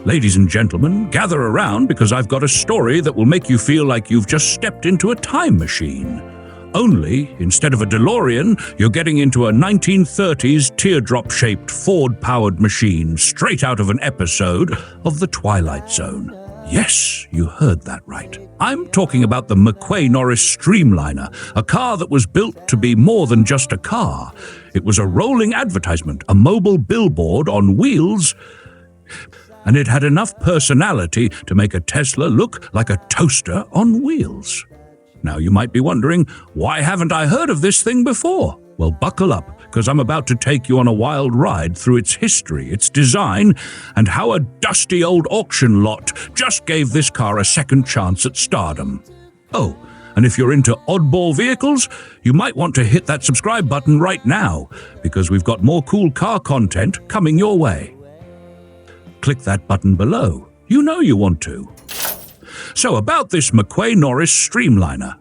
Ladies and gentlemen, gather around because I've got a story that will make you feel like you've just stepped into a time machine. Only, instead of a DeLorean, you're getting into a 1930s teardrop-shaped Ford-powered machine straight out of an episode of The Twilight Zone. Yes, you heard that right. I'm talking about the McQuay-Norris Streamliner, a car that was built to be more than just a car. It was a rolling advertisement, a mobile billboard on wheels, and it had enough personality to make a Tesla look like a toaster on wheels. Now you might be wondering, why haven't I heard of this thing before? Well, buckle up, because I'm about to take you on a wild ride through its history, its design, and how a dusty old auction lot just gave this car a second chance at stardom. Oh, and if you're into oddball vehicles, you might want to hit that subscribe button right now, because we've got more cool car content coming your way. Click that button below. You know you want to. So about this McQuay-Norris Streamliner.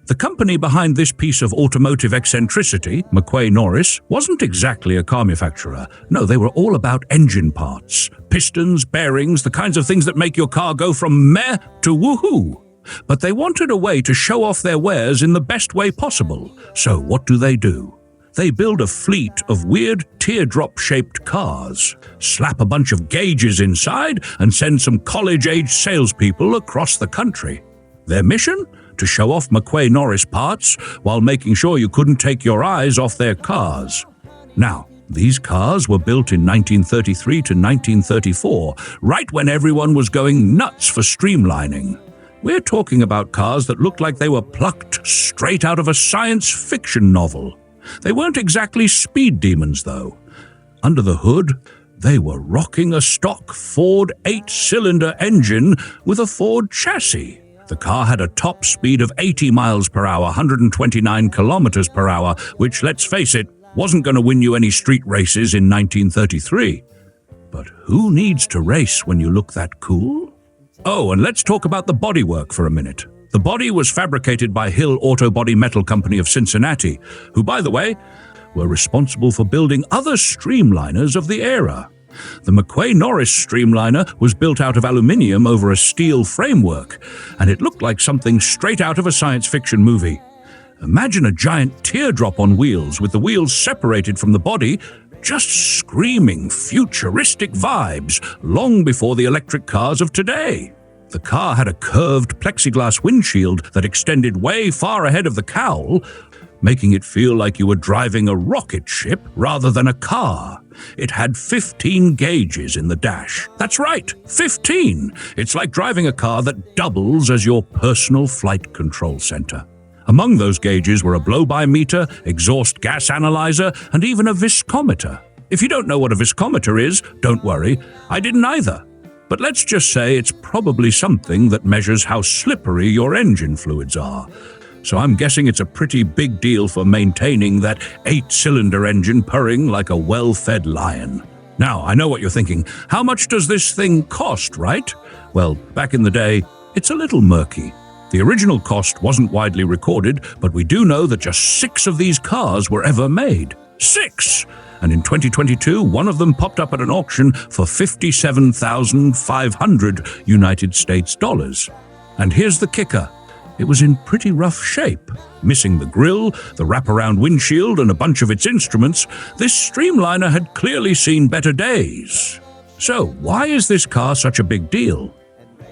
The company behind this piece of automotive eccentricity, McQuay-Norris, wasn't exactly a car manufacturer. No, they were all about engine parts, pistons, bearings, the kinds of things that make your car go from meh to woohoo. But they wanted a way to show off their wares in the best way possible. So what do? They build a fleet of weird teardrop-shaped cars, slap a bunch of gauges inside, and send some college-age salespeople across the country. Their mission? To show off McQuay-Norris parts while making sure you couldn't take your eyes off their cars. Now, these cars were built in 1933 to 1934, right when everyone was going nuts for streamlining. We're talking about cars that looked like they were plucked straight out of a science fiction novel. They weren't exactly speed demons, though. Under the hood, they were rocking a stock Ford 8-cylinder engine with a Ford chassis. The car had a top speed of 80 miles per hour, 129 kilometers per hour, which, let's face it, wasn't going to win you any street races in 1933. But who needs to race when you look that cool? Oh, and let's talk about the bodywork for a minute. The body was fabricated by Hill Auto Body Metal Company of Cincinnati, who, by the way, were responsible for building other streamliners of the era. The McQuay-Norris Streamliner was built out of aluminium over a steel framework, and it looked like something straight out of a science fiction movie. Imagine a giant teardrop on wheels with the wheels separated from the body, just screaming futuristic vibes long before the electric cars of today. The car had a curved plexiglass windshield that extended way far ahead of the cowl, making it feel like you were driving a rocket ship rather than a car. It had 15 gauges in the dash. That's right, 15! It's like driving a car that doubles as your personal flight control center. Among those gauges were a blowby meter, exhaust gas analyzer, and even a viscometer. If you don't know what a viscometer is, don't worry, I didn't either. But let's just say it's probably something that measures how slippery your engine fluids are. So I'm guessing it's a pretty big deal for maintaining that 8-cylinder engine purring like a well-fed lion. Now, I know what you're thinking. How much does this thing cost, right? Well, back in the day, it's a little murky. The original cost wasn't widely recorded, but we do know that just 6 of these cars were ever made. 6! And in 2022, one of them popped up at an auction for $57,500 United States dollars. And here's the kicker. It was in pretty rough shape. Missing the grille, the wraparound windshield, and a bunch of its instruments, this Streamliner had clearly seen better days. So, why is this car such a big deal?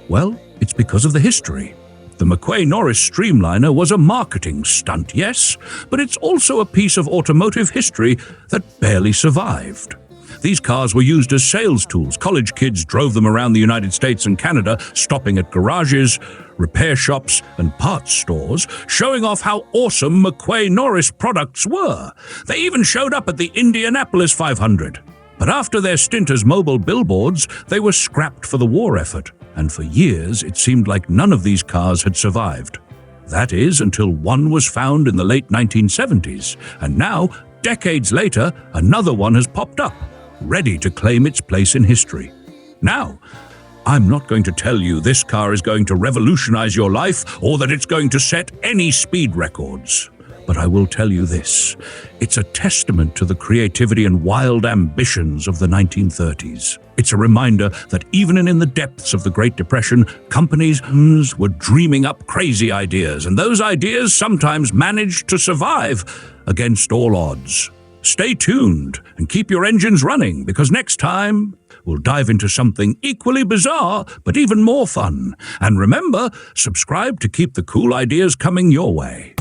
Well, it's because of the history. The McQuay-Norris Streamliner was a marketing stunt, yes, but it's also a piece of automotive history that barely survived. These cars were used as sales tools. College kids drove them around the United States and Canada, stopping at garages, repair shops, and parts stores, showing off how awesome McQuay-Norris products were. They even showed up at the Indianapolis 500. But after their stint as mobile billboards, they were scrapped for the war effort. And for years, it seemed like none of these cars had survived. That is, until one was found in the late 1970s. And now, decades later, another one has popped up, ready to claim its place in history. Now, I'm not going to tell you this car is going to revolutionize your life or that it's going to set any speed records. But I will tell you this. It's a testament to the creativity and wild ambitions of the 1930s. It's a reminder that even in the depths of the Great Depression, companies were dreaming up crazy ideas, and those ideas sometimes managed to survive against all odds. Stay tuned and keep your engines running, because next time we'll dive into something equally bizarre but even more fun. And remember, subscribe to keep the cool ideas coming your way.